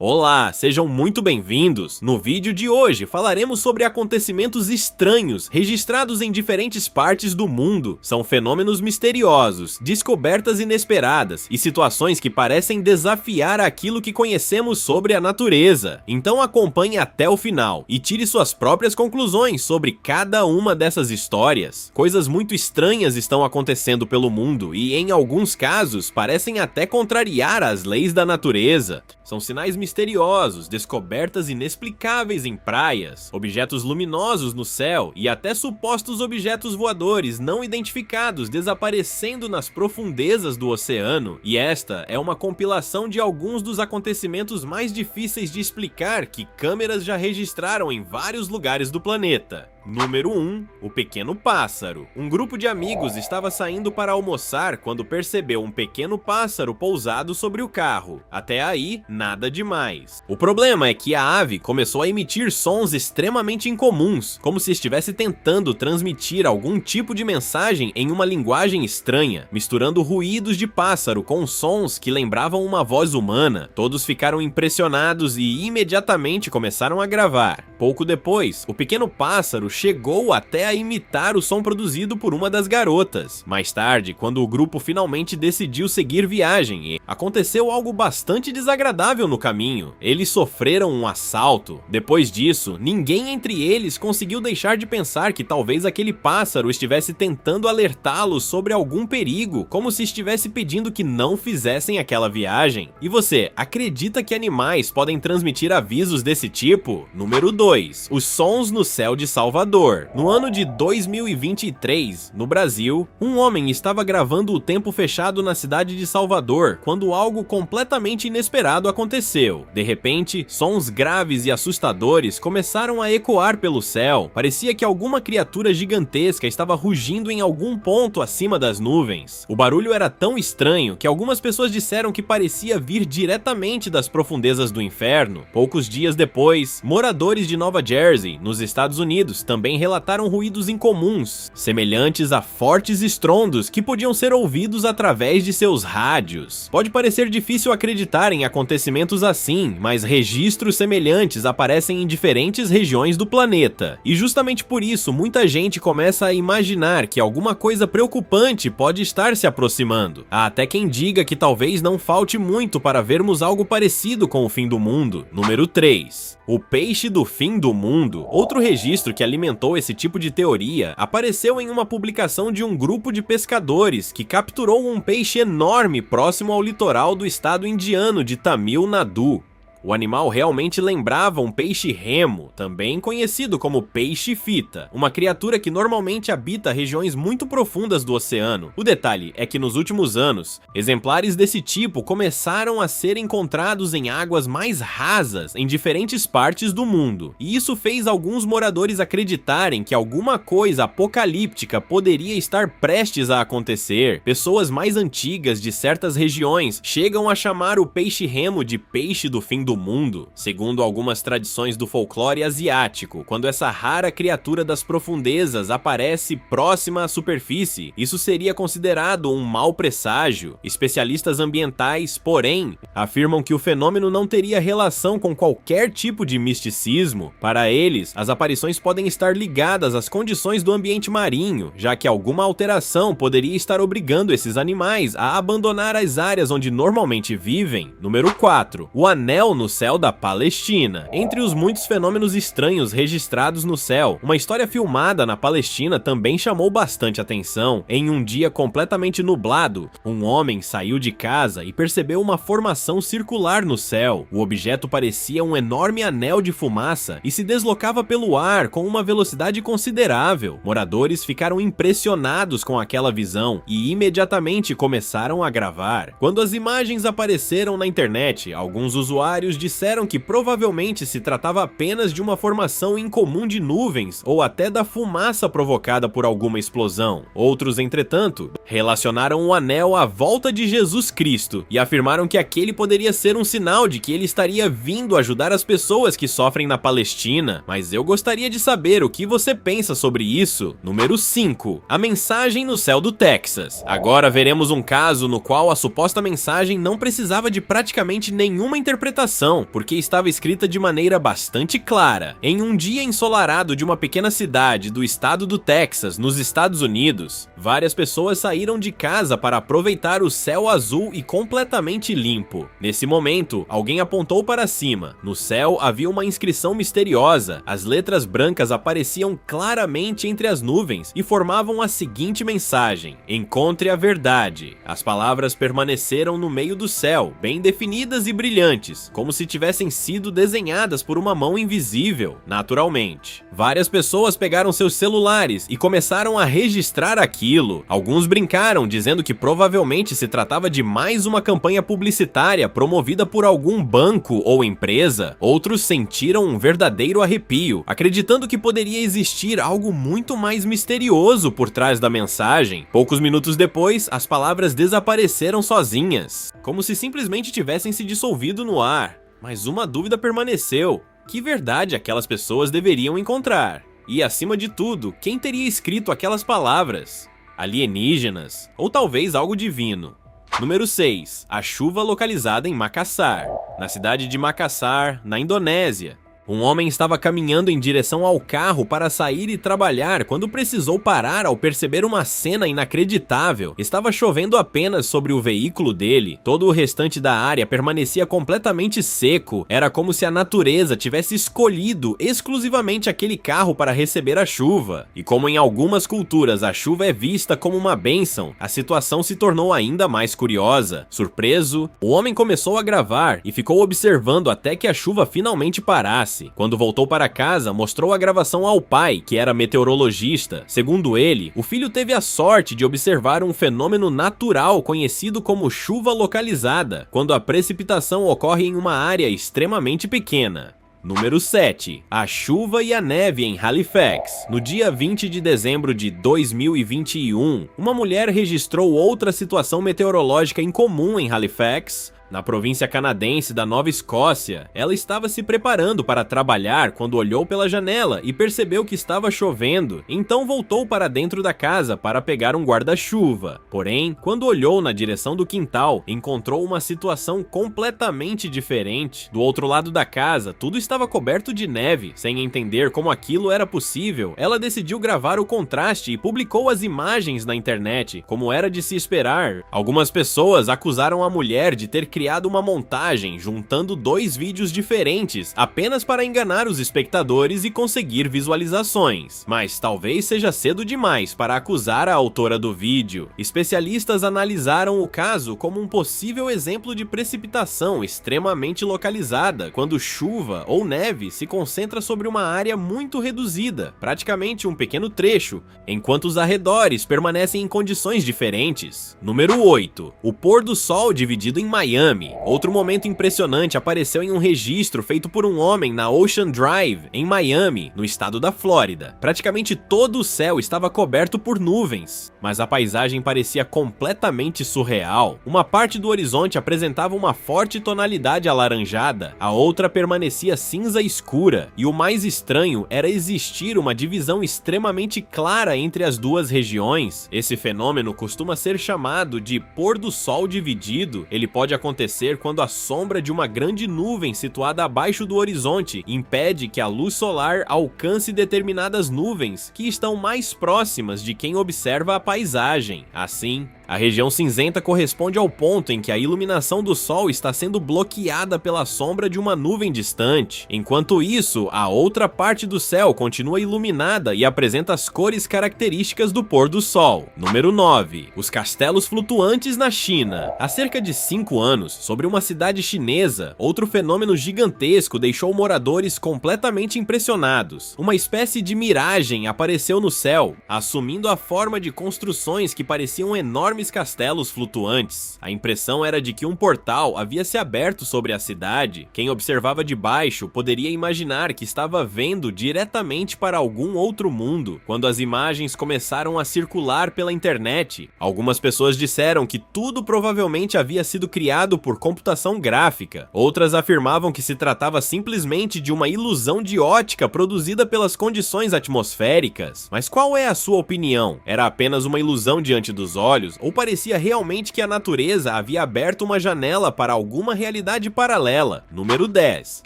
Olá, sejam muito bem-vindos! No vídeo de hoje falaremos sobre acontecimentos estranhos registrados em diferentes partes do mundo. São fenômenos misteriosos, descobertas inesperadas e situações que parecem desafiar aquilo que conhecemos sobre a natureza. Então acompanhe até o final e tire suas próprias conclusões sobre cada uma dessas histórias. Coisas muito estranhas estão acontecendo pelo mundo e, em alguns casos, parecem até contrariar as leis da natureza. São sinais misteriosos, descobertas inexplicáveis em praias, objetos luminosos no céu e até supostos objetos voadores não identificados desaparecendo nas profundezas do oceano. E esta é uma compilação de alguns dos acontecimentos mais difíceis de explicar que câmeras já registraram em vários lugares do planeta. Número 1. O pequeno pássaro. Um grupo de amigos estava saindo para almoçar quando percebeu um pequeno pássaro pousado sobre o carro. Até aí, nada demais. O problema é que a ave começou a emitir sons extremamente incomuns, como se estivesse tentando transmitir algum tipo de mensagem em uma linguagem estranha, misturando ruídos de pássaro com sons que lembravam uma voz humana. Todos ficaram impressionados e imediatamente começaram a gravar. Pouco depois, o pequeno pássaro chegou até a imitar o som produzido por uma das garotas. Mais tarde, quando o grupo finalmente decidiu seguir viagem, aconteceu algo bastante desagradável no caminho. Eles sofreram um assalto. Depois disso, ninguém entre eles conseguiu deixar de pensar que talvez aquele pássaro estivesse tentando alertá-los sobre algum perigo, como se estivesse pedindo que não fizessem aquela viagem. E você, acredita que animais podem transmitir avisos desse tipo? Número 2. Os sons no céu de Salvador. No ano de 2023, no Brasil, um homem estava gravando o tempo fechado na cidade de Salvador quando algo completamente inesperado aconteceu. De repente, sons graves e assustadores começaram a ecoar pelo céu. Parecia que alguma criatura gigantesca estava rugindo em algum ponto acima das nuvens. O barulho era tão estranho que algumas pessoas disseram que parecia vir diretamente das profundezas do inferno. Poucos dias depois, moradores de Nova Jersey, nos Estados Unidos, também relataram ruídos incomuns, semelhantes a fortes estrondos que podiam ser ouvidos através de seus rádios. Pode parecer difícil acreditar em acontecimentos assim, mas registros semelhantes aparecem em diferentes regiões do planeta. E justamente por isso, muita gente começa a imaginar que alguma coisa preocupante pode estar se aproximando. Há até quem diga que talvez não falte muito para vermos algo parecido com o fim do mundo. Número 3. O peixe do fim do mundo. Outro registro que alimentou esse tipo de teoria apareceu em uma publicação de um grupo de pescadores que capturou um peixe enorme próximo ao litoral do estado indiano de Tamil Nadu. O animal realmente lembrava um peixe-remo, também conhecido como peixe-fita, uma criatura que normalmente habita regiões muito profundas do oceano. O detalhe é que nos últimos anos, exemplares desse tipo começaram a ser encontrados em águas mais rasas em diferentes partes do mundo, e isso fez alguns moradores acreditarem que alguma coisa apocalíptica poderia estar prestes a acontecer. Pessoas mais antigas de certas regiões chegam a chamar o peixe-remo de peixe do fim do mundo, segundo algumas tradições do folclore asiático. Quando essa rara criatura das profundezas aparece próxima à superfície, isso seria considerado um mau presságio. Especialistas ambientais, porém, afirmam que o fenômeno não teria relação com qualquer tipo de misticismo. Para eles, as aparições podem estar ligadas às condições do ambiente marinho, já que alguma alteração poderia estar obrigando esses animais a abandonar as áreas onde normalmente vivem. Número 4. O anel no céu da Palestina. Entre os muitos fenômenos estranhos registrados no céu, uma história filmada na Palestina também chamou bastante atenção. Em um dia completamente nublado, um homem saiu de casa e percebeu uma formação circular no céu. O objeto parecia um enorme anel de fumaça e se deslocava pelo ar com uma velocidade considerável. Moradores ficaram impressionados com aquela visão e imediatamente começaram a gravar. Quando as imagens apareceram na internet, alguns usuários disseram que provavelmente se tratava apenas de uma formação incomum de nuvens ou até da fumaça provocada por alguma explosão. Outros, entretanto, Relacionaram o anel à volta de Jesus Cristo e afirmaram que aquele poderia ser um sinal de que ele estaria vindo ajudar as pessoas que sofrem na Palestina, mas eu gostaria de saber o que você pensa sobre isso. Número 5. A mensagem no céu do Texas. Agora veremos um caso no qual a suposta mensagem não precisava de praticamente nenhuma interpretação, porque estava escrita de maneira bastante clara. Em um dia ensolarado de uma pequena cidade do estado do Texas, nos Estados Unidos, várias pessoas saíram de casa para aproveitar o céu azul e completamente limpo. Nesse momento, alguém apontou para cima. No céu havia uma inscrição misteriosa. As letras brancas apareciam claramente entre as nuvens e formavam a seguinte mensagem: encontre a verdade. As palavras permaneceram no meio do céu, bem definidas e brilhantes, como se tivessem sido desenhadas por uma mão invisível, naturalmente. Várias pessoas pegaram seus celulares e começaram a registrar aquilo. Alguns brincaram dizendo que provavelmente se tratava de mais uma campanha publicitária promovida por algum banco ou empresa. Outros sentiram um verdadeiro arrepio, acreditando que poderia existir algo muito mais misterioso por trás da mensagem. Poucos minutos depois, as palavras desapareceram sozinhas, como se simplesmente tivessem se dissolvido no ar. Mas uma dúvida permaneceu: que verdade aquelas pessoas deveriam encontrar? E acima de tudo, quem teria escrito aquelas palavras? Alienígenas, ou talvez algo divino. Número 6. A chuva localizada em Makassar. Na cidade de Makassar, na Indonésia, um homem estava caminhando em direção ao carro para sair e trabalhar quando precisou parar ao perceber uma cena inacreditável. Estava chovendo apenas sobre o veículo dele. Todo o restante da área permanecia completamente seco. Era como se a natureza tivesse escolhido exclusivamente aquele carro para receber a chuva. E como em algumas culturas a chuva é vista como uma bênção, a situação se tornou ainda mais curiosa. Surpreso, o homem começou a gravar e ficou observando até que a chuva finalmente parasse. Quando voltou para casa, mostrou a gravação ao pai, que era meteorologista. Segundo ele, o filho teve a sorte de observar um fenômeno natural conhecido como chuva localizada, quando a precipitação ocorre em uma área extremamente pequena. Número 7. A chuva e a neve em Halifax. No dia 20 de dezembro de 2021, uma mulher registrou outra situação meteorológica incomum em Halifax, na província canadense da Nova Escócia. Ela estava se preparando para trabalhar quando olhou pela janela e percebeu que estava chovendo, então voltou para dentro da casa para pegar um guarda-chuva. Porém, quando olhou na direção do quintal, encontrou uma situação completamente diferente. Do outro lado da casa, tudo estava coberto de neve. Sem entender como aquilo era possível, ela decidiu gravar o contraste e publicou as imagens na internet, como era de se esperar. Algumas pessoas acusaram a mulher de ter criado uma montagem juntando dois vídeos diferentes apenas para enganar os espectadores e conseguir visualizações. Mas talvez seja cedo demais para acusar a autora do vídeo. Especialistas analisaram o caso como um possível exemplo de precipitação extremamente localizada, quando chuva ou neve se concentra sobre uma área muito reduzida, praticamente um pequeno trecho, enquanto os arredores permanecem em condições diferentes. Número 8. O pôr do sol dividido em Miami. Outro momento impressionante apareceu em um registro feito por um homem na Ocean Drive, em Miami, no estado da Flórida. Praticamente todo o céu estava coberto por nuvens, mas a paisagem parecia completamente surreal. Uma parte do horizonte apresentava uma forte tonalidade alaranjada, a outra permanecia cinza escura, e o mais estranho era existir uma divisão extremamente clara entre as duas regiões. Esse fenômeno costuma ser chamado de pôr do sol dividido. Ele pode acontecer quando a sombra de uma grande nuvem situada abaixo do horizonte impede que a luz solar alcance determinadas nuvens que estão mais próximas de quem observa a paisagem. Assim, a região cinzenta corresponde ao ponto em que a iluminação do sol está sendo bloqueada pela sombra de uma nuvem distante. Enquanto isso, a outra parte do céu continua iluminada e apresenta as cores características do pôr do sol. Número 9. Os castelos flutuantes na China. Há cerca de 5 anos, sobre uma cidade chinesa, outro fenômeno gigantesco deixou moradores completamente impressionados. Uma espécie de miragem apareceu no céu, assumindo a forma de construções que pareciam enormes enormes castelos flutuantes. A impressão era de que um portal havia se aberto sobre a cidade. Quem observava de baixo poderia imaginar que estava vendo diretamente para algum outro mundo. Quando as imagens começaram a circular pela internet, algumas pessoas disseram que tudo provavelmente havia sido criado por computação gráfica. Outras afirmavam que se tratava simplesmente de uma ilusão de ótica produzida pelas condições atmosféricas. Mas qual é a sua opinião? Era apenas uma ilusão diante dos olhos, ou parecia realmente que a natureza havia aberto uma janela para alguma realidade paralela? Número 10.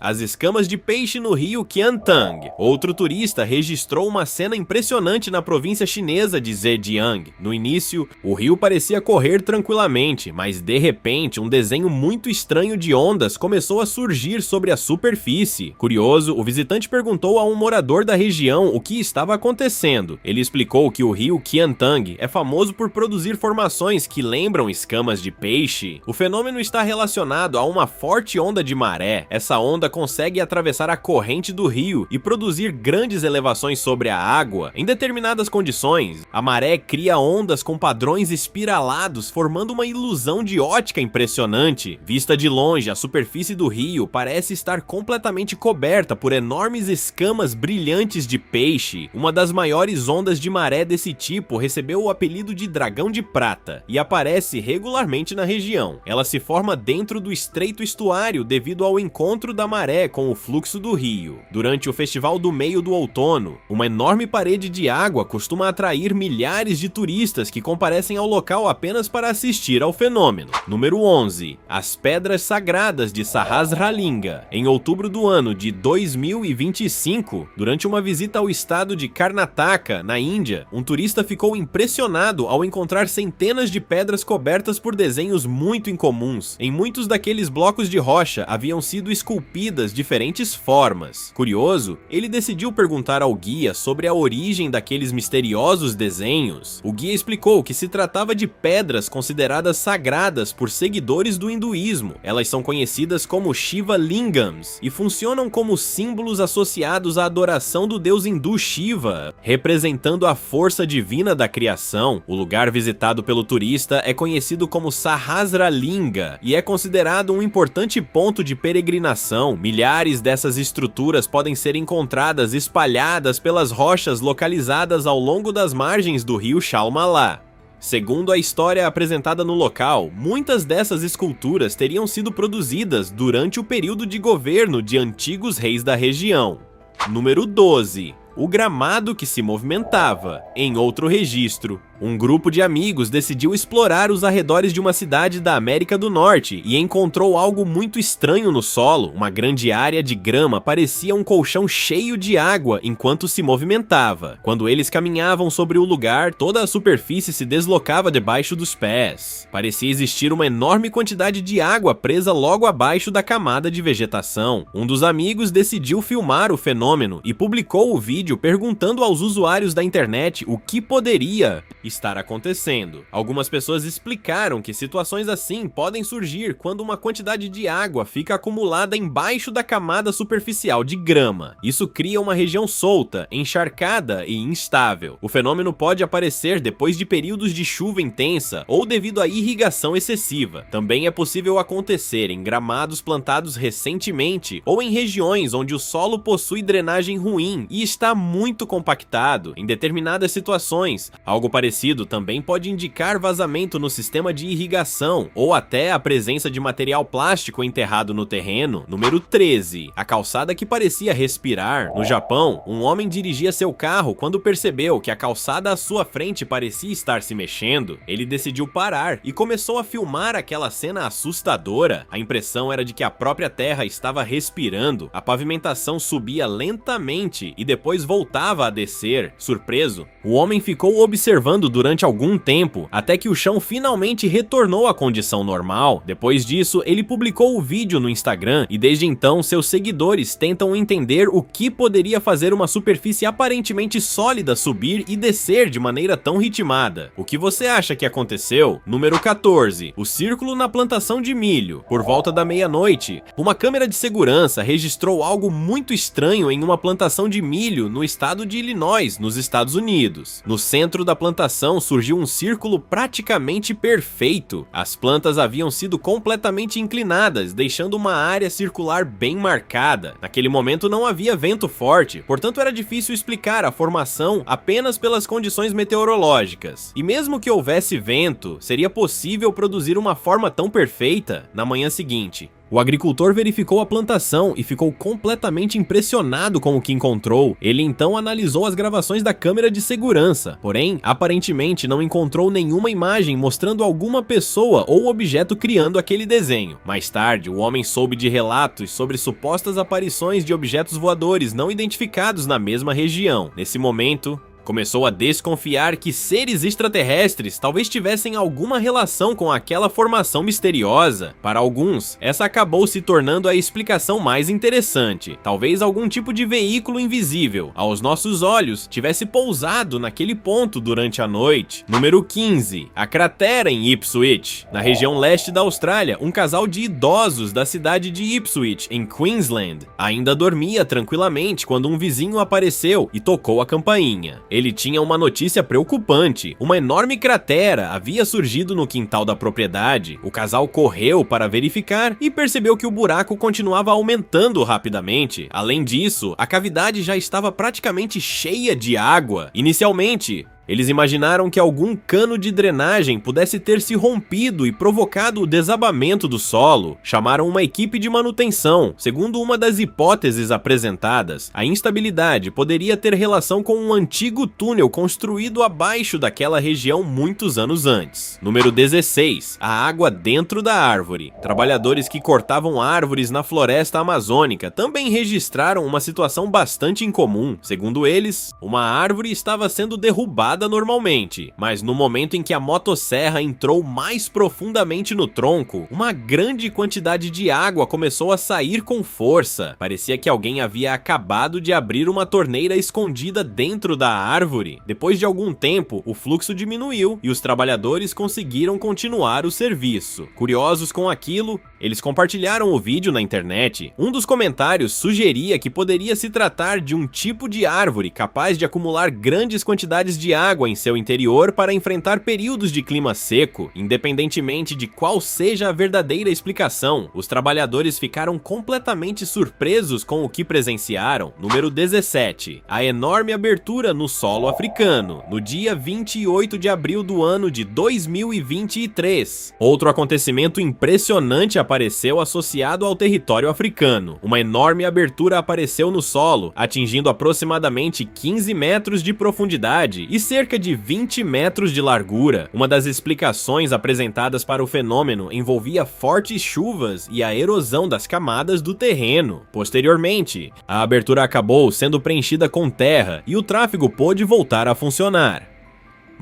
As escamas de peixe no rio Qiantang. Outro turista registrou uma cena impressionante na província chinesa de Zhejiang. No início, o rio parecia correr tranquilamente, mas de repente um desenho muito estranho de ondas começou a surgir sobre a superfície. Curioso, o visitante perguntou a um morador da região o que estava acontecendo. Ele explicou que o rio Qiantang é famoso por produzir formações que lembram escamas de peixe. O fenômeno está relacionado a uma forte onda de maré. Essa onda consegue atravessar a corrente do rio e produzir grandes elevações sobre a água. Em determinadas condições, a maré cria ondas com padrões espiralados, formando uma ilusão de ótica impressionante. Vista de longe, a superfície do rio parece estar completamente coberta por enormes escamas brilhantes de peixe. Uma das maiores ondas de maré desse tipo recebeu o apelido de Dragão de Prata e aparece regularmente na região. Ela se forma dentro do estreito estuário devido ao encontro da maré com o fluxo do rio. Durante o Festival do Meio do Outono, uma enorme parede de água costuma atrair milhares de turistas que comparecem ao local apenas para assistir ao fenômeno. Número 11. As Pedras Sagradas de Sahasralinga. Em outubro do ano de 2025, durante uma visita ao estado de Karnataka, na Índia, um turista ficou impressionado ao encontrar centenas de pedras cobertas por desenhos muito incomuns. Em muitos daqueles blocos de rocha haviam sido esculpidas diferentes formas. Curioso, ele decidiu perguntar ao guia sobre a origem daqueles misteriosos desenhos. O guia explicou que se tratava de pedras consideradas sagradas por seguidores do hinduísmo. Elas são conhecidas como Shiva Lingams e funcionam como símbolos associados à adoração do deus hindu Shiva, representando a força divina da criação. O lugar visitado pelo turista é conhecido como Sahasralinga e é considerado um importante ponto de peregrinação. Milhares dessas estruturas podem ser encontradas espalhadas pelas rochas localizadas ao longo das margens do rio Shalmala. Segundo a história apresentada no local, muitas dessas esculturas teriam sido produzidas durante o período de governo de antigos reis da região. Número 12. O gramado que se movimentava. Em outro registro, um grupo de amigos decidiu explorar os arredores de uma cidade da América do Norte e encontrou algo muito estranho no solo. Uma grande área de grama parecia um colchão cheio de água enquanto se movimentava. Quando eles caminhavam sobre o lugar, toda a superfície se deslocava debaixo dos pés. Parecia existir uma enorme quantidade de água presa logo abaixo da camada de vegetação. Um dos amigos decidiu filmar o fenômeno e publicou o vídeo perguntando aos usuários da internet o que poderia estar acontecendo. Algumas pessoas explicaram que situações assim podem surgir quando uma quantidade de água fica acumulada embaixo da camada superficial de grama. Isso cria uma região solta, encharcada e instável. O fenômeno pode aparecer depois de períodos de chuva intensa ou devido à irrigação excessiva. Também é possível acontecer em gramados plantados recentemente ou em regiões onde o solo possui drenagem ruim e está muito compactado. Em determinadas situações, algo parecido também pode indicar vazamento no sistema de irrigação ou até a presença de material plástico enterrado no terreno. Número 13. A calçada que parecia respirar. No Japão, um homem dirigia seu carro quando percebeu que a calçada à sua frente parecia estar se mexendo. Ele decidiu parar e começou a filmar aquela cena assustadora. A impressão era de que a própria terra estava respirando. A pavimentação subia lentamente e depois voltava a descer. Surpreso, o homem ficou observando durante algum tempo, até que o chão finalmente retornou à condição normal. Depois disso, ele publicou o vídeo no Instagram e desde então seus seguidores tentam entender o que poderia fazer uma superfície aparentemente sólida subir e descer de maneira tão ritmada. O que você acha que aconteceu? Número 14. O círculo na plantação de milho. Por volta da meia-noite, uma câmera de segurança registrou algo muito estranho em uma plantação de milho no estado de Illinois, nos Estados Unidos. No centro da plantação formação surgiu um círculo praticamente perfeito. As plantas haviam sido completamente inclinadas, deixando uma área circular bem marcada. Naquele momento não havia vento forte, portanto era difícil explicar a formação apenas pelas condições meteorológicas. E mesmo que houvesse vento, seria possível produzir uma forma tão perfeita? Na manhã seguinte, o agricultor verificou a plantação e ficou completamente impressionado com o que encontrou. Ele então analisou as gravações da câmera de segurança, porém, aparentemente não encontrou nenhuma imagem mostrando alguma pessoa ou objeto criando aquele desenho. Mais tarde, o homem soube de relatos sobre supostas aparições de objetos voadores não identificados na mesma região. Nesse momento, começou a desconfiar que seres extraterrestres talvez tivessem alguma relação com aquela formação misteriosa. Para alguns, essa acabou se tornando a explicação mais interessante. Talvez algum tipo de veículo invisível, aos nossos olhos, tivesse pousado naquele ponto durante a noite. Número 15. A cratera em Ipswich. Na região leste da Austrália, um casal de idosos da cidade de Ipswich, em Queensland, ainda dormia tranquilamente quando um vizinho apareceu e tocou a campainha. Ele tinha uma notícia preocupante. Uma enorme cratera havia surgido no quintal da propriedade. O casal correu para verificar e percebeu que o buraco continuava aumentando rapidamente. Além disso, a cavidade já estava praticamente cheia de água. Inicialmente, eles imaginaram que algum cano de drenagem pudesse ter se rompido e provocado o desabamento do solo. Chamaram uma equipe de manutenção. Segundo uma das hipóteses apresentadas, a instabilidade poderia ter relação com um antigo túnel construído abaixo daquela região muitos anos antes. Número 16. A água dentro da árvore. Trabalhadores que cortavam árvores na floresta amazônica também registraram uma situação bastante incomum. Segundo eles, uma árvore estava sendo derrubada normalmente, mas no momento em que a motosserra entrou mais profundamente no tronco, uma grande quantidade de água começou a sair com força. Parecia que alguém havia acabado de abrir uma torneira escondida dentro da árvore. Depois de algum tempo, o fluxo diminuiu e os trabalhadores conseguiram continuar o serviço. Curiosos com aquilo, eles compartilharam o vídeo na internet. Um dos comentários sugeria que poderia se tratar de um tipo de árvore capaz de acumular grandes quantidades de água em seu interior para enfrentar períodos de clima seco. Independentemente de qual seja a verdadeira explicação, os trabalhadores ficaram completamente surpresos com o que presenciaram. Número 17. A enorme abertura no solo africano, no dia 28 de abril do ano de 2023. Outro acontecimento impressionante apareceu associado ao território africano. Uma enorme abertura apareceu no solo, atingindo aproximadamente 15 metros de profundidade e cerca de 20 metros de largura. Uma das explicações apresentadas para o fenômeno envolvia fortes chuvas e a erosão das camadas do terreno. Posteriormente, a abertura acabou sendo preenchida com terra e o tráfego pôde voltar a funcionar.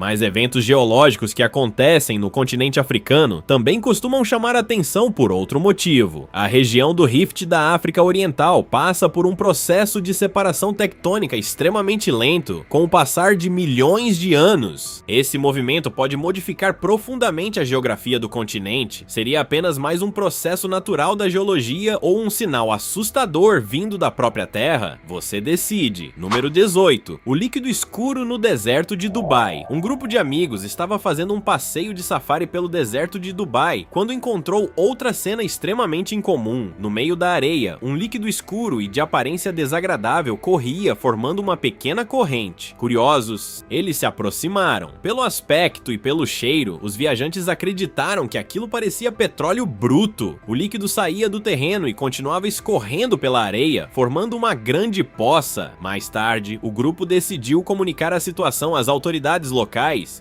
Mas eventos geológicos que acontecem no continente africano também costumam chamar a atenção por outro motivo. A região do Rift da África Oriental passa por um processo de separação tectônica extremamente lento, com o passar de milhões de anos. Esse movimento pode modificar profundamente a geografia do continente. Seria apenas mais um processo natural da geologia ou um sinal assustador vindo da própria Terra? Você decide. Número 18. O líquido escuro no deserto de Dubai. Um grupo de amigos estava fazendo um passeio de safari pelo deserto de Dubai quando encontrou outra cena extremamente incomum. No meio da areia, um líquido escuro e de aparência desagradável corria, formando uma pequena corrente. Curiosos, eles se aproximaram. Pelo aspecto e pelo cheiro, os viajantes acreditaram que aquilo parecia petróleo bruto. O líquido saía do terreno e continuava escorrendo pela areia, formando uma grande poça. Mais tarde, o grupo decidiu comunicar a situação às autoridades locais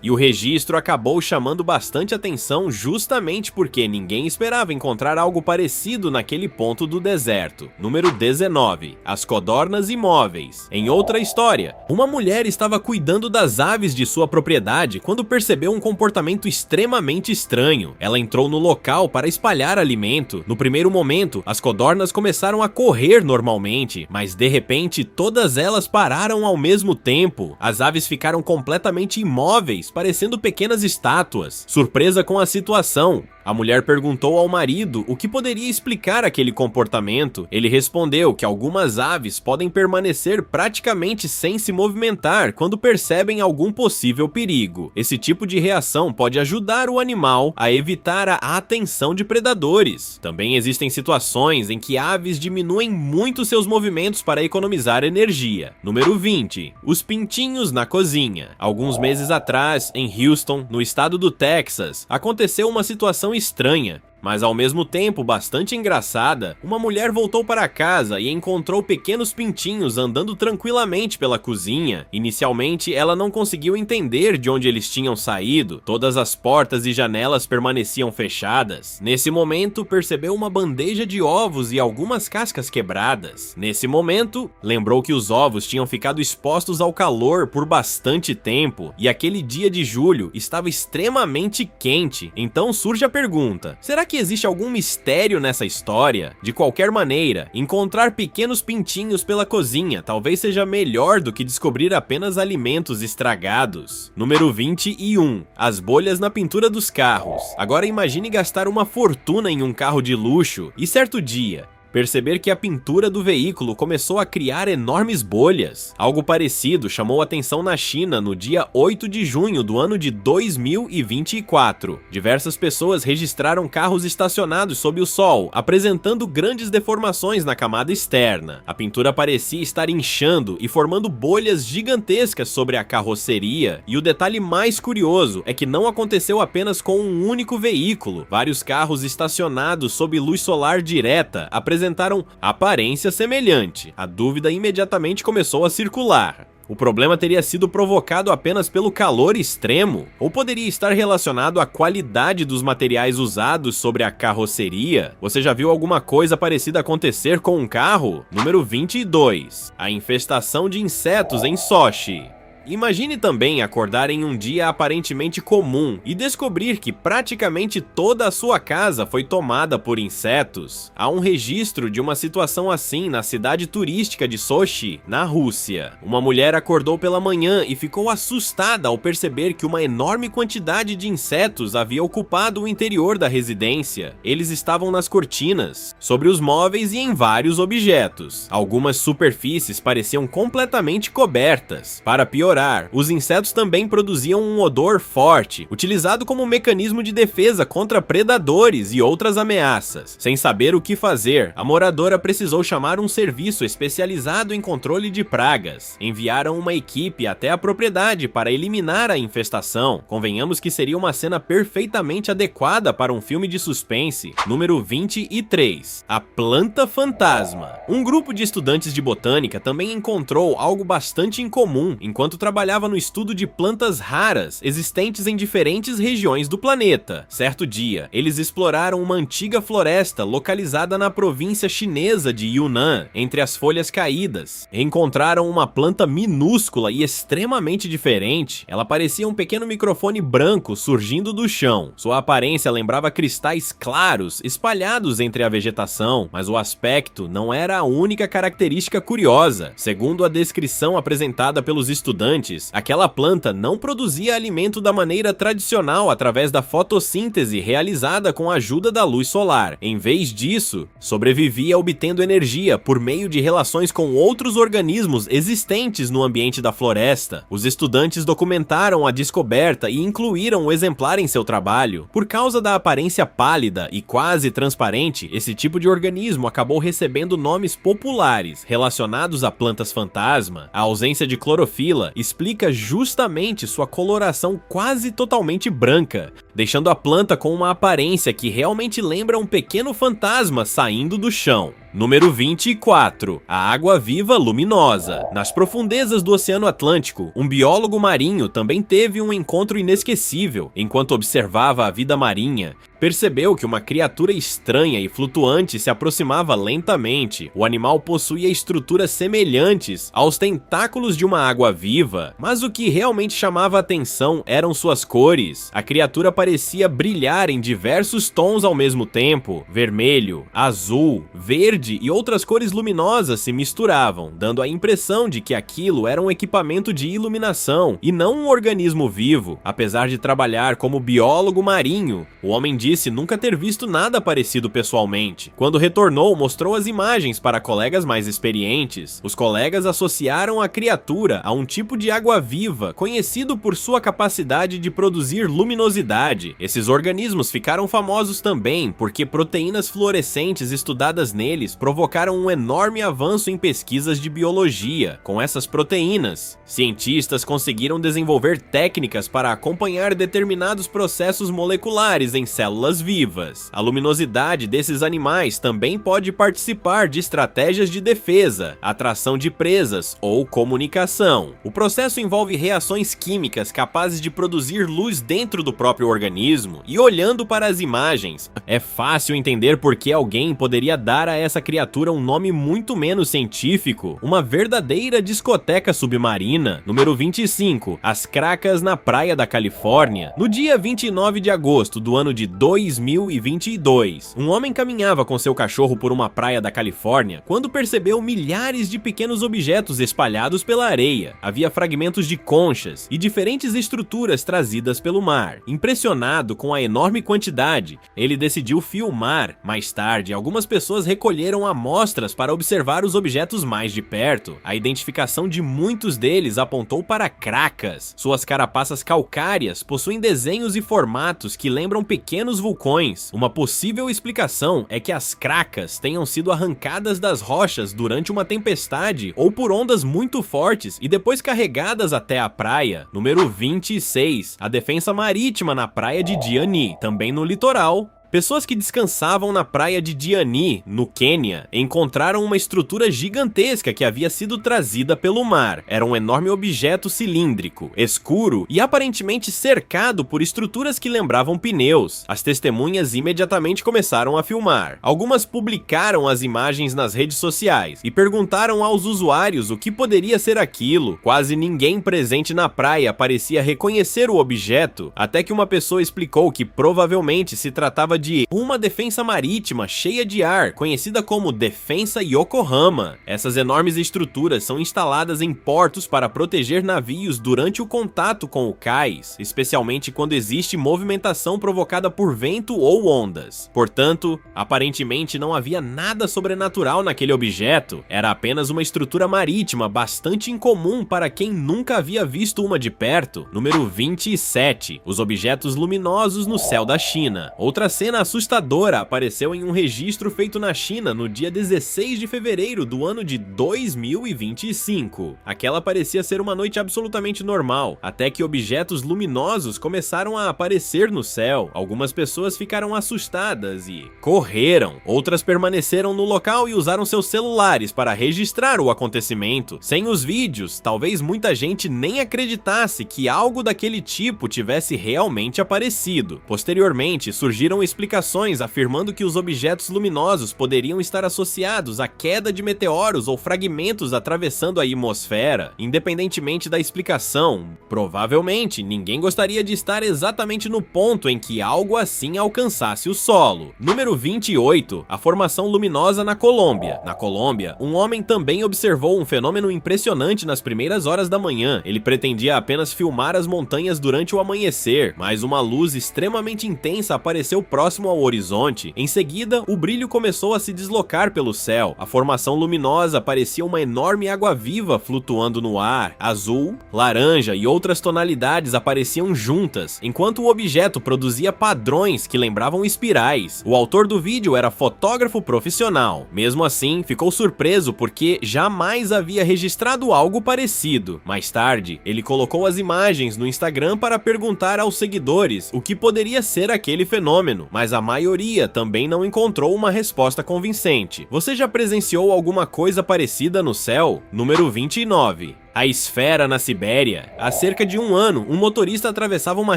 e o registro acabou chamando bastante atenção justamente porque ninguém esperava encontrar algo parecido naquele ponto do deserto. Número 19. As codornas imóveis. Em outra história, uma mulher estava cuidando das aves de sua propriedade quando percebeu um comportamento extremamente estranho. Ela entrou no local para espalhar alimento. No primeiro momento, as codornas começaram a correr normalmente, mas de repente todas elas pararam ao mesmo tempo. As aves ficaram completamente imóveis móveis, parecendo pequenas estátuas. Surpresa com a situação, a mulher perguntou ao marido o que poderia explicar aquele comportamento. Ele respondeu que algumas aves podem permanecer praticamente sem se movimentar quando percebem algum possível perigo. Esse tipo de reação pode ajudar o animal a evitar a atenção de predadores. Também existem situações em que aves diminuem muito seus movimentos para economizar energia. Número 20. Os pintinhos na cozinha. Alguns meses atrás, em Houston, no estado do Texas, aconteceu uma situação estranha, mas ao mesmo tempo bastante engraçada. Uma mulher voltou para casa e encontrou pequenos pintinhos andando tranquilamente pela cozinha. Inicialmente, ela não conseguiu entender de onde eles tinham saído. Todas as portas e janelas permaneciam fechadas. Nesse momento, percebeu uma bandeja de ovos e algumas cascas quebradas. Nesse momento, lembrou que os ovos tinham ficado expostos ao calor por bastante tempo, e aquele dia de julho estava extremamente quente. Então surge a pergunta: será que existe algum mistério nessa história? De qualquer maneira, encontrar pequenos pintinhos pela cozinha talvez seja melhor do que descobrir apenas alimentos estragados. Número 21. As bolhas na pintura dos carros. Agora imagine gastar uma fortuna em um carro de luxo e certo dia perceber que a pintura do veículo começou a criar enormes bolhas. Algo parecido chamou atenção na China no dia 8 de junho do ano de 2024. Diversas pessoas registraram carros estacionados sob o sol, apresentando grandes deformações na camada externa. A pintura parecia estar inchando e formando bolhas gigantescas sobre a carroceria, e o detalhe mais curioso é que não aconteceu apenas com um único veículo. Vários carros estacionados sob luz solar direta apresentaram aparência semelhante. A dúvida imediatamente começou a circular. O problema teria sido provocado apenas pelo calor extremo? Ou poderia estar relacionado à qualidade dos materiais usados sobre a carroceria? Você já viu alguma coisa parecida acontecer com um carro? Número 22. A infestação de insetos em Sochi. Imagine também acordar em um dia aparentemente comum e descobrir que praticamente toda a sua casa foi tomada por insetos. Há um registro de uma situação assim na cidade turística de Sochi, na Rússia. Uma mulher acordou pela manhã e ficou assustada ao perceber que uma enorme quantidade de insetos havia ocupado o interior da residência. Eles estavam nas cortinas, sobre os móveis e em vários objetos. Algumas superfícies pareciam completamente cobertas. Para piorar, os insetos também produziam um odor forte, utilizado como mecanismo de defesa contra predadores e outras ameaças. Sem saber o que fazer, a moradora precisou chamar um serviço especializado em controle de pragas. Enviaram uma equipe até a propriedade para eliminar a infestação. Convenhamos que seria uma cena perfeitamente adequada para um filme de suspense. Número 23. A planta fantasma. Um grupo de estudantes de botânica também encontrou algo bastante incomum enquanto trabalhava no estudo de plantas raras existentes em diferentes regiões do planeta. Certo dia, eles exploraram uma antiga floresta localizada na província chinesa de Yunnan, entre as folhas caídas. Encontraram uma planta minúscula e extremamente diferente. Ela parecia um pequeno microfone branco surgindo do chão. Sua aparência lembrava cristais claros espalhados entre a vegetação, mas o aspecto não era a única característica curiosa. Segundo a descrição apresentada pelos estudantes, aquela planta não produzia alimento da maneira tradicional através da fotossíntese realizada com a ajuda da luz solar. Em vez disso, sobrevivia obtendo energia por meio de relações com outros organismos existentes no ambiente da floresta. Os estudantes documentaram a descoberta e incluíram o exemplar em seu trabalho. Por causa da aparência pálida e quase transparente, esse tipo de organismo acabou recebendo nomes populares relacionados a plantas fantasma. A ausência de clorofila explica justamente sua coloração quase totalmente branca, deixando a planta com uma aparência que realmente lembra um pequeno fantasma saindo do chão. Número 24. A água-viva luminosa. Nas profundezas do Oceano Atlântico, um biólogo marinho também teve um encontro inesquecível. Enquanto observava a vida marinha, percebeu que uma criatura estranha e flutuante se aproximava lentamente. O animal possuía estruturas semelhantes aos tentáculos de uma água-viva, mas o que realmente chamava a atenção eram suas cores. A criatura parecia parecia brilhar em diversos tons ao mesmo tempo. Vermelho, azul, verde e outras cores luminosas se misturavam, dando a impressão de que aquilo era um equipamento de iluminação e não um organismo vivo. Apesar de trabalhar como biólogo marinho, o homem disse nunca ter visto nada parecido pessoalmente. Quando retornou, mostrou as imagens para colegas mais experientes. Os colegas associaram a criatura a um tipo de água-viva, conhecido por sua capacidade de produzir luminosidade. Esses organismos ficaram famosos também porque proteínas fluorescentes estudadas neles provocaram um enorme avanço em pesquisas de biologia. Com essas proteínas, cientistas conseguiram desenvolver técnicas para acompanhar determinados processos moleculares em células vivas. A luminosidade desses animais também pode participar de estratégias de defesa, atração de presas ou comunicação. O processo envolve reações químicas capazes de produzir luz dentro do próprio organismo, e olhando para as imagens, é fácil entender por que alguém poderia dar a essa criatura um nome muito menos científico: uma verdadeira discoteca submarina. Número 25. As Cracas na praia da Califórnia. No dia 29 de agosto do ano de 2022, um homem caminhava com seu cachorro por uma praia da Califórnia quando percebeu milhares de pequenos objetos espalhados pela areia. Havia fragmentos de conchas e diferentes estruturas trazidas pelo mar. Impressionado com a enorme quantidade, ele decidiu filmar. Mais tarde, algumas pessoas recolheram amostras para observar os objetos mais de perto. A identificação de muitos deles apontou para cracas. Suas carapaças calcárias possuem desenhos e formatos que lembram pequenos vulcões. Uma possível explicação é que as cracas tenham sido arrancadas das rochas durante uma tempestade ou por ondas muito fortes e depois carregadas até a praia. Número 26. A defensa marítima na praia de Diani, também no litoral. Pessoas que descansavam na praia de Diani, no Quênia, encontraram uma estrutura gigantesca que havia sido trazida pelo mar. Era um enorme objeto cilíndrico, escuro e aparentemente cercado por estruturas que lembravam pneus. As testemunhas imediatamente começaram a filmar. Algumas publicaram as imagens nas redes sociais e perguntaram aos usuários o que poderia ser aquilo. Quase ninguém presente na praia parecia reconhecer o objeto, até que uma pessoa explicou que provavelmente se tratava de uma defensa marítima cheia de ar, conhecida como Defensa Yokohama. Essas enormes estruturas são instaladas em portos para proteger navios durante o contato com o cais, especialmente quando existe movimentação provocada por vento ou ondas. Portanto, aparentemente não havia nada sobrenatural naquele objeto, era apenas uma estrutura marítima bastante incomum para quem nunca havia visto uma de perto. Número 27. Os objetos luminosos no céu da China. Outra cena assustadora apareceu em um registro feito na China no dia 16 de fevereiro do ano de 2025. Aquela parecia ser uma noite absolutamente normal, até que objetos luminosos começaram a aparecer no céu. Algumas pessoas ficaram assustadas e correram. Outras permaneceram no local e usaram seus celulares para registrar o acontecimento. Sem os vídeos, talvez muita gente nem acreditasse que algo daquele tipo tivesse realmente aparecido. Posteriormente, surgiram explicações afirmando que os objetos luminosos poderiam estar associados à queda de meteoros ou fragmentos atravessando a atmosfera. Independentemente da explicação, provavelmente ninguém gostaria de estar exatamente no ponto em que algo assim alcançasse o solo. Número 28. A formação luminosa na Colômbia. Na Colômbia, um homem também observou um fenômeno impressionante nas primeiras horas da manhã. Ele pretendia apenas filmar as montanhas durante o amanhecer, mas uma luz extremamente intensa apareceu próximo ao horizonte. Em seguida, o brilho começou a se deslocar pelo céu. A formação luminosa parecia uma enorme água-viva flutuando no ar. Azul, laranja e outras tonalidades apareciam juntas, enquanto o objeto produzia padrões que lembravam espirais. O autor do vídeo era fotógrafo profissional. Mesmo assim, ficou surpreso porque jamais havia registrado algo parecido. Mais tarde, ele colocou as imagens no Instagram para perguntar aos seguidores o que poderia ser aquele fenômeno, mas a maioria também não encontrou uma resposta convincente. Você já presenciou alguma coisa parecida no céu? Número 29. A esfera na Sibéria. Há cerca de um ano, um motorista atravessava uma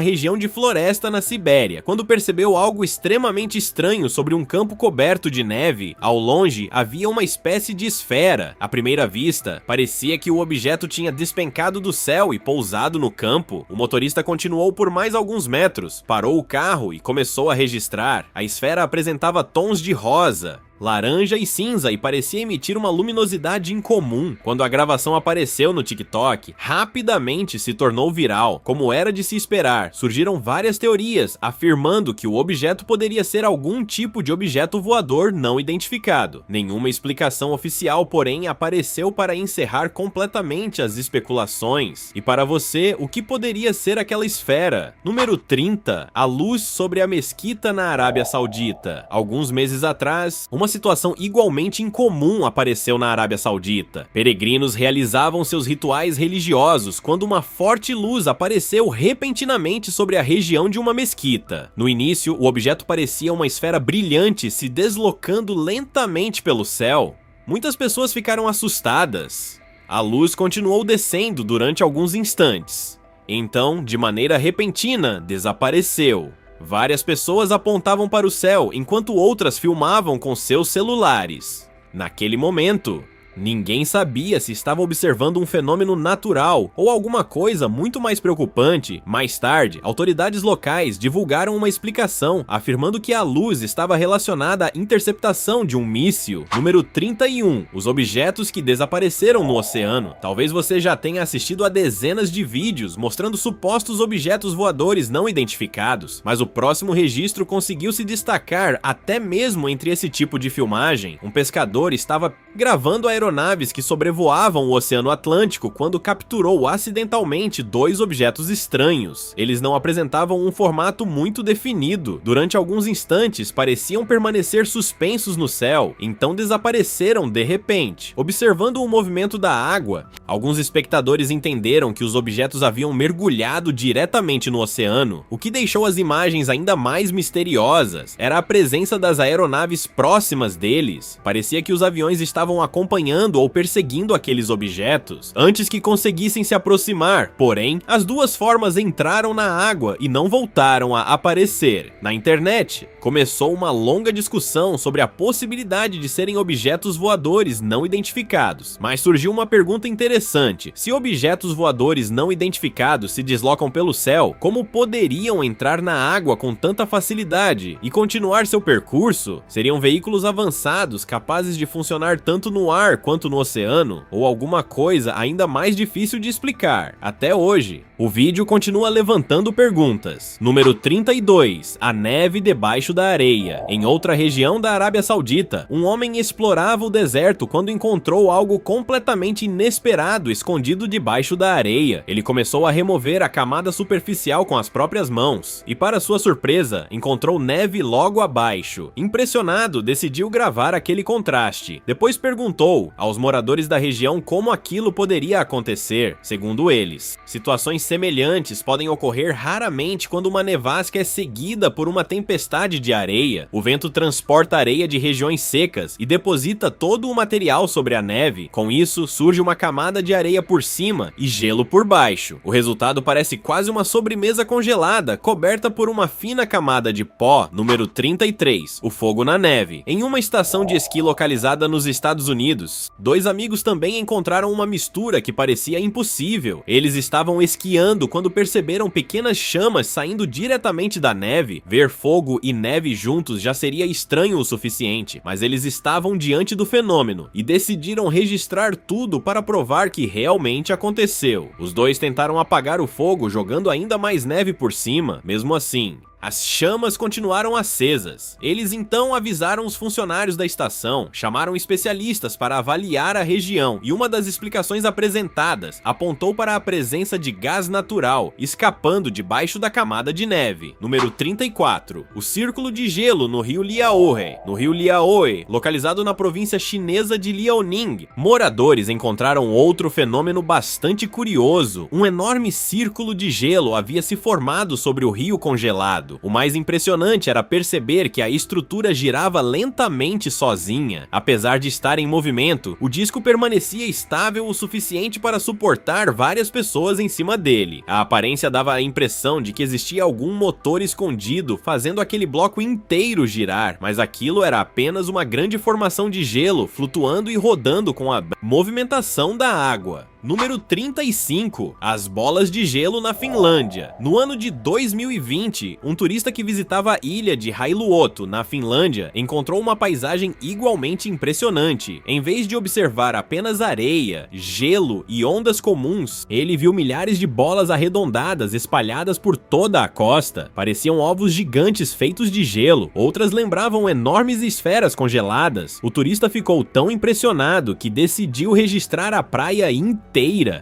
região de floresta na Sibéria, quando percebeu algo extremamente estranho sobre um campo coberto de neve. Ao longe, havia uma espécie de esfera. À primeira vista, parecia que o objeto tinha despencado do céu e pousado no campo. O motorista continuou por mais alguns metros, parou o carro e começou a registrar. A esfera apresentava tons de rosa, laranja e cinza e parecia emitir uma luminosidade incomum. Quando a gravação apareceu no TikTok, rapidamente se tornou viral. Como era de se esperar, surgiram várias teorias afirmando que o objeto poderia ser algum tipo de objeto voador não identificado. Nenhuma explicação oficial, porém, apareceu para encerrar completamente as especulações. E para você, o que poderia ser aquela esfera? Número 30. A luz sobre a mesquita na Arábia Saudita. Alguns meses atrás, uma situação igualmente incomum apareceu na Arábia Saudita. Peregrinos realizavam seus rituais religiosos quando uma forte luz apareceu repentinamente sobre a região de uma mesquita. No início, o objeto parecia uma esfera brilhante se deslocando lentamente pelo céu. Muitas pessoas ficaram assustadas. A luz continuou descendo durante alguns instantes. Então, de maneira repentina, desapareceu. Várias pessoas apontavam para o céu, enquanto outras filmavam com seus celulares. Naquele momento, ninguém sabia se estava observando um fenômeno natural ou alguma coisa muito mais preocupante. Mais tarde, autoridades locais divulgaram uma explicação, afirmando que a luz estava relacionada à interceptação de um míssil. Número 31. Os objetos que desapareceram no oceano. Talvez você já tenha assistido a dezenas de vídeos mostrando supostos objetos voadores não identificados, mas o próximo registro conseguiu se destacar até mesmo entre esse tipo de filmagem. Um pescador estava gravando aeronaves que sobrevoavam o Oceano Atlântico quando capturou acidentalmente dois objetos estranhos. Eles não apresentavam um formato muito definido. Durante alguns instantes, pareciam permanecer suspensos no céu, então desapareceram de repente. Observando o movimento da água, alguns espectadores entenderam que os objetos haviam mergulhado diretamente no oceano. O que deixou as imagens ainda mais misteriosas era a presença das aeronaves próximas deles. Parecia que os aviões estavam acompanhando ou perseguindo aqueles objetos antes que conseguissem se aproximar. Porém, as duas formas entraram na água e não voltaram a aparecer. Na internet, começou uma longa discussão sobre a possibilidade de serem objetos voadores não identificados. Mas surgiu uma pergunta interessante: se objetos voadores não identificados se deslocam pelo céu, como poderiam entrar na água com tanta facilidade e continuar seu percurso? Seriam veículos avançados capazes de funcionar tanto no ar quanto no oceano, ou alguma coisa ainda mais difícil de explicar. Até hoje, o vídeo continua levantando perguntas. Número 32. A neve debaixo da areia. Em outra região da Arábia Saudita, um homem explorava o deserto quando encontrou algo completamente inesperado escondido debaixo da areia. Ele começou a remover a camada superficial com as próprias mãos e, para sua surpresa, encontrou neve logo abaixo. Impressionado, decidiu gravar aquele contraste. Depois perguntou aos moradores da região como aquilo poderia acontecer. Segundo eles, situações semelhantes podem ocorrer raramente quando uma nevasca é seguida por uma tempestade de areia. O vento transporta areia de regiões secas e deposita todo o material sobre a neve. Com isso, surge uma camada de areia por cima e gelo por baixo. O resultado parece quase uma sobremesa congelada, coberta por uma fina camada de pó. Número 33. O fogo na neve. Em uma estação de esqui localizada nos Estados Unidos, dois amigos também encontraram uma mistura que parecia impossível. Eles estavam esquiando quando perceberam pequenas chamas saindo diretamente da neve. Ver fogo e neve juntos já seria estranho o suficiente, mas eles estavam diante do fenômeno e decidiram registrar tudo para provar que realmente aconteceu. Os dois tentaram apagar o fogo jogando ainda mais neve por cima. Mesmo assim, as chamas continuaram acesas. Eles então avisaram os funcionários da estação, chamaram especialistas para avaliar a região, e uma das explicações apresentadas apontou para a presença de gás natural escapando debaixo da camada de neve. Número 34. O círculo de gelo no rio Liaohe. No rio Liaohe, localizado na província chinesa de Liaoning, moradores encontraram outro fenômeno bastante curioso. Um enorme círculo de gelo havia se formado sobre o rio congelado. gelado. O mais impressionante era perceber que a estrutura girava lentamente sozinha. Apesar de estar em movimento, o disco permanecia estável o suficiente para suportar várias pessoas em cima dele. A aparência dava a impressão de que existia algum motor escondido fazendo aquele bloco inteiro girar, mas aquilo era apenas uma grande formação de gelo flutuando e rodando com a movimentação da água. Número 35. As bolas de gelo na Finlândia. No ano de 2020, um turista que visitava a ilha de Hailuoto, na Finlândia, encontrou uma paisagem igualmente impressionante. Em vez de observar apenas areia, gelo e ondas comuns, ele viu milhares de bolas arredondadas espalhadas por toda a costa. Pareciam ovos gigantes feitos de gelo, outras lembravam enormes esferas congeladas. O turista ficou tão impressionado que decidiu registrar a praia inteira.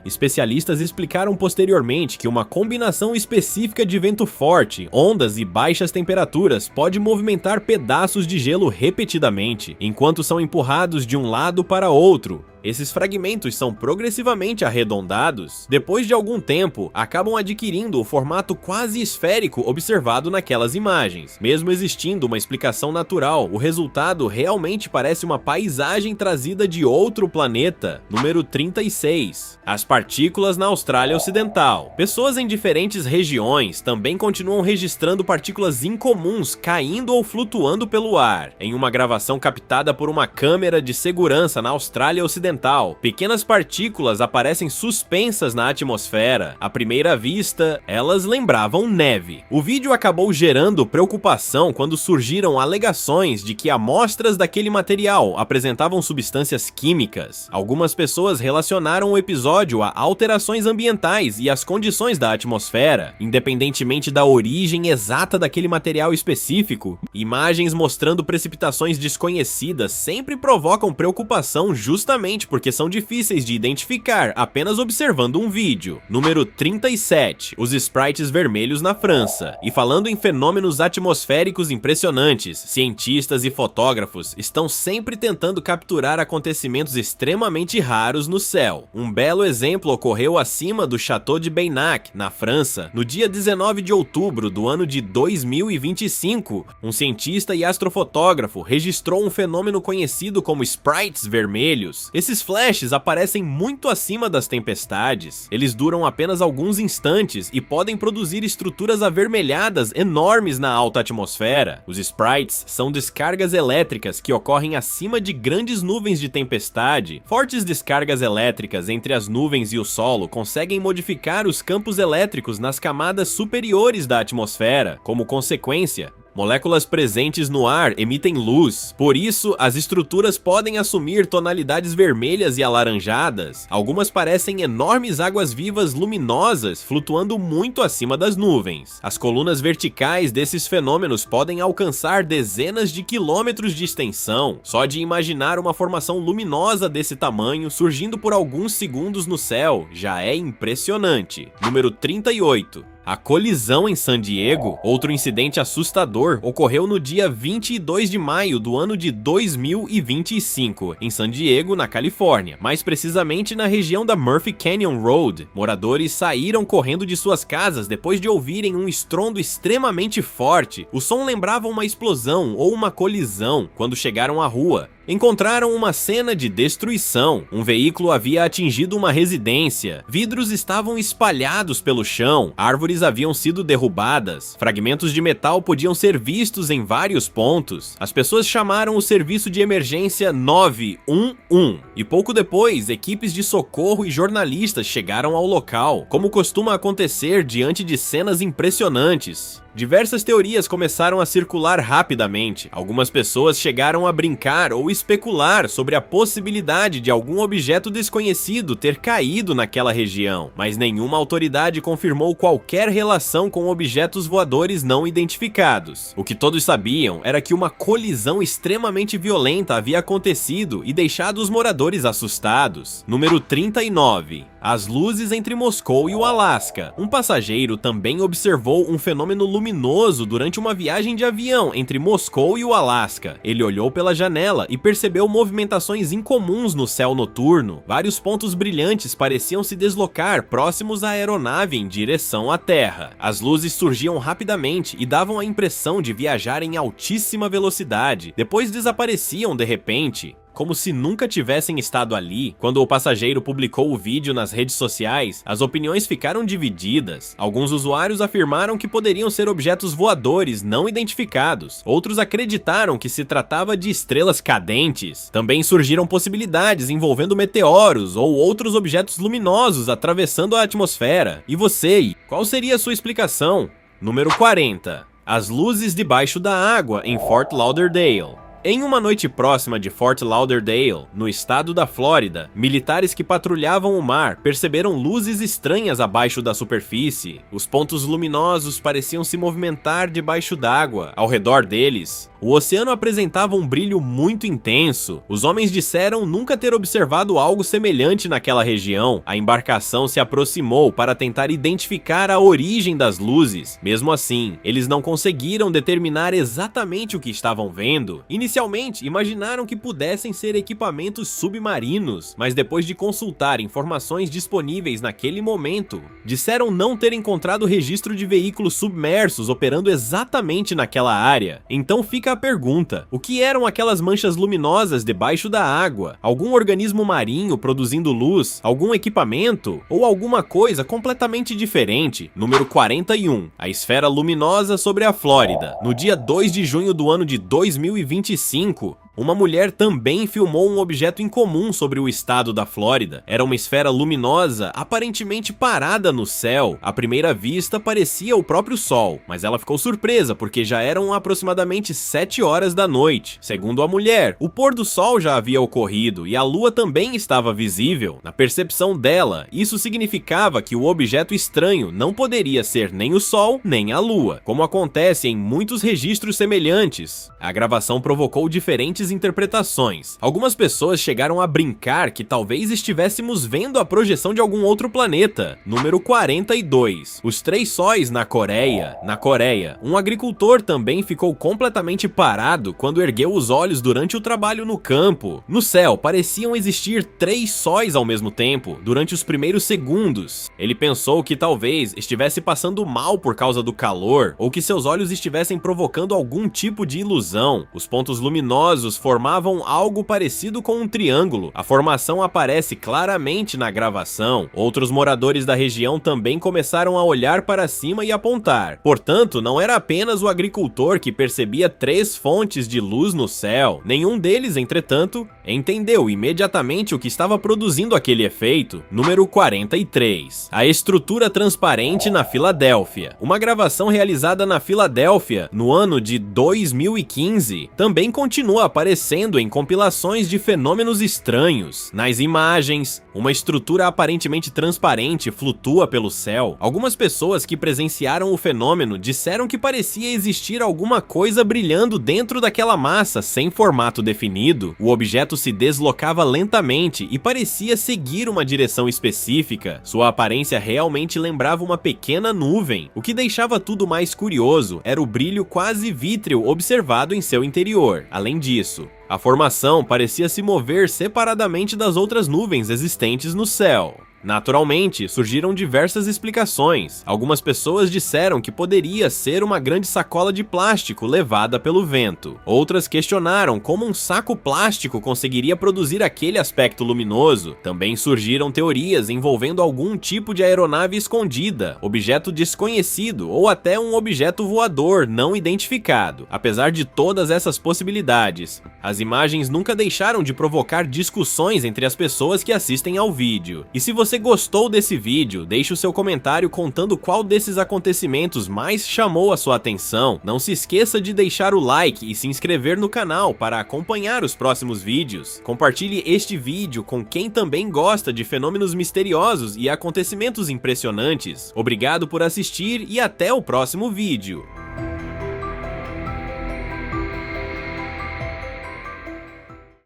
Especialistas explicaram posteriormente que uma combinação específica de vento forte, ondas e baixas temperaturas pode movimentar pedaços de gelo repetidamente, enquanto são empurrados de um lado para outro. Esses fragmentos são progressivamente arredondados. Depois de algum tempo, acabam adquirindo o formato quase esférico observado naquelas imagens. Mesmo existindo uma explicação natural, o resultado realmente parece uma paisagem trazida de outro planeta. Número 36. As partículas na Austrália Ocidental. Pessoas em diferentes regiões também continuam registrando partículas incomuns caindo ou flutuando pelo ar. Em uma gravação captada por uma câmera de segurança na Austrália Ocidental, pequenas partículas aparecem suspensas na atmosfera. À primeira vista, elas lembravam neve. O vídeo acabou gerando preocupação quando surgiram alegações de que amostras daquele material apresentavam substâncias químicas. Algumas pessoas relacionaram o episódio a alterações ambientais e às condições da atmosfera. Independentemente da origem exata daquele material específico, imagens mostrando precipitações desconhecidas sempre provocam preocupação justamente porque são difíceis de identificar apenas observando um vídeo. Número 37. Os sprites vermelhos na França. E falando em fenômenos atmosféricos impressionantes, cientistas e fotógrafos estão sempre tentando capturar acontecimentos extremamente raros no céu. Um belo exemplo ocorreu acima do Château de Beynac, na França, no dia 19 de outubro do ano de 2025. Um cientista e astrofotógrafo registrou um fenômeno conhecido como sprites vermelhos. Esses flashes aparecem muito acima das tempestades. Eles duram apenas alguns instantes e podem produzir estruturas avermelhadas enormes na alta atmosfera. Os sprites são descargas elétricas que ocorrem acima de grandes nuvens de tempestade. Fortes descargas elétricas entre as nuvens e o solo conseguem modificar os campos elétricos nas camadas superiores da atmosfera. Como consequência, moléculas presentes no ar emitem luz, por isso as estruturas podem assumir tonalidades vermelhas e alaranjadas. Algumas parecem enormes águas-vivas luminosas flutuando muito acima das nuvens. As colunas verticais desses fenômenos podem alcançar dezenas de quilômetros de extensão. Só de imaginar uma formação luminosa desse tamanho surgindo por alguns segundos no céu já é impressionante. Número 38. A colisão em San Diego, outro incidente assustador, ocorreu no dia 22 de maio do ano de 2025, em San Diego, na Califórnia, mais precisamente na região da Murphy Canyon Road. Moradores saíram correndo de suas casas depois de ouvirem um estrondo extremamente forte. O som lembrava uma explosão ou uma colisão. Quando chegaram à rua, encontraram uma cena de destruição. Um veículo havia atingido uma residência. Vidros estavam espalhados pelo chão. Árvores haviam sido derrubadas. Fragmentos de metal podiam ser vistos em vários pontos. As pessoas chamaram o serviço de emergência 911. E pouco depois, equipes de socorro e jornalistas chegaram ao local. Como costuma acontecer diante de cenas impressionantes, diversas teorias começaram a circular rapidamente. Algumas pessoas chegaram a brincar ou especular sobre a possibilidade de algum objeto desconhecido ter caído naquela região, mas nenhuma autoridade confirmou qualquer relação com objetos voadores não identificados. O que todos sabiam era que uma colisão extremamente violenta havia acontecido e deixado os moradores assustados. Número 39. As luzes entre Moscou e o Alasca. Um passageiro também observou um fenômeno luminoso luminoso durante uma viagem de avião entre Moscou e o Alasca. Ele olhou pela janela e percebeu movimentações incomuns no céu noturno. Vários pontos brilhantes pareciam se deslocar próximos à aeronave em direção à Terra. As luzes surgiam rapidamente e davam a impressão de viajar em altíssima velocidade, depois desapareciam de repente, como se nunca tivessem estado ali. Quando o passageiro publicou o vídeo nas redes sociais, as opiniões ficaram divididas. Alguns usuários afirmaram que poderiam ser objetos voadores não identificados. Outros acreditaram que se tratava de estrelas cadentes. Também surgiram possibilidades envolvendo meteoros ou outros objetos luminosos atravessando a atmosfera. E você, qual seria a sua explicação? Número 40. As luzes debaixo da água em Fort Lauderdale. Em uma noite próxima de Fort Lauderdale, no estado da Flórida, militares que patrulhavam o mar perceberam luzes estranhas abaixo da superfície. Os pontos luminosos pareciam se movimentar debaixo d'água. Ao redor deles, o oceano apresentava um brilho muito intenso. Os homens disseram nunca ter observado algo semelhante naquela região. A embarcação se aproximou para tentar identificar a origem das luzes. Mesmo assim, eles não conseguiram determinar exatamente o que estavam vendo. Inicialmente, imaginaram que pudessem ser equipamentos submarinos, mas depois de consultar informações disponíveis naquele momento, disseram não ter encontrado registro de veículos submersos operando exatamente naquela área. Então fica a pergunta: o que eram aquelas manchas luminosas debaixo da água? Algum organismo marinho produzindo luz? Algum equipamento? Ou alguma coisa completamente diferente? Número 41. A esfera luminosa sobre a Flórida. No dia 2 de junho do ano de 2025, uma mulher também filmou um objeto incomum sobre o estado da Flórida. Era uma esfera luminosa, aparentemente parada no céu. À primeira vista parecia o próprio sol, mas ela ficou surpresa porque já eram aproximadamente 7 horas da noite. Segundo a mulher, o pôr do sol já havia ocorrido e a lua também estava visível. Na percepção dela, isso significava que o objeto estranho não poderia ser nem o sol nem a lua, como acontece em muitos registros semelhantes. A gravação provocou diferentes interpretações. Algumas pessoas chegaram a brincar que talvez estivéssemos vendo a projeção de algum outro planeta. Número 42. Os 3 sóis na Coreia. Na Coreia, um agricultor também ficou completamente parado quando ergueu os olhos durante o trabalho no campo. No céu, pareciam existir 3 sóis ao mesmo tempo, durante os primeiros segundos. Ele pensou que talvez estivesse passando mal por causa do calor, ou que seus olhos estivessem provocando algum tipo de ilusão. Os pontos luminosos formavam algo parecido com um triângulo. A formação aparece claramente na gravação. Outros moradores da região também começaram a olhar para cima e apontar. Portanto, não era apenas o agricultor que percebia 3 fontes de luz no céu. Nenhum deles, entretanto, entendeu imediatamente o que estava produzindo aquele efeito. Número 43. A estrutura transparente na Filadélfia. Uma gravação realizada na Filadélfia no ano de 2015 também continua aparecendo em compilações de fenômenos estranhos. Nas imagens, uma estrutura aparentemente transparente flutua pelo céu. Algumas pessoas que presenciaram o fenômeno disseram que parecia existir alguma coisa brilhando dentro daquela massa sem formato definido. O objeto se deslocava lentamente e parecia seguir uma direção específica. Sua aparência realmente lembrava uma pequena nuvem. O que deixava tudo mais curioso era o brilho quase vítreo observado em seu interior. Além disso, a formação parecia se mover separadamente das outras nuvens existentes no céu. Naturalmente, surgiram diversas explicações. Algumas pessoas disseram que poderia ser uma grande sacola de plástico levada pelo vento. Outras questionaram como um saco plástico conseguiria produzir aquele aspecto luminoso. Também surgiram teorias envolvendo algum tipo de aeronave escondida, objeto desconhecido ou até um objeto voador não identificado. Apesar de todas essas possibilidades, as imagens nunca deixaram de provocar discussões entre as pessoas que assistem ao vídeo. E se você gostou desse vídeo, deixe o seu comentário contando qual desses acontecimentos mais chamou a sua atenção. Não se esqueça de deixar o like e se inscrever no canal para acompanhar os próximos vídeos. Compartilhe este vídeo com quem também gosta de fenômenos misteriosos e acontecimentos impressionantes. Obrigado por assistir e até o próximo vídeo.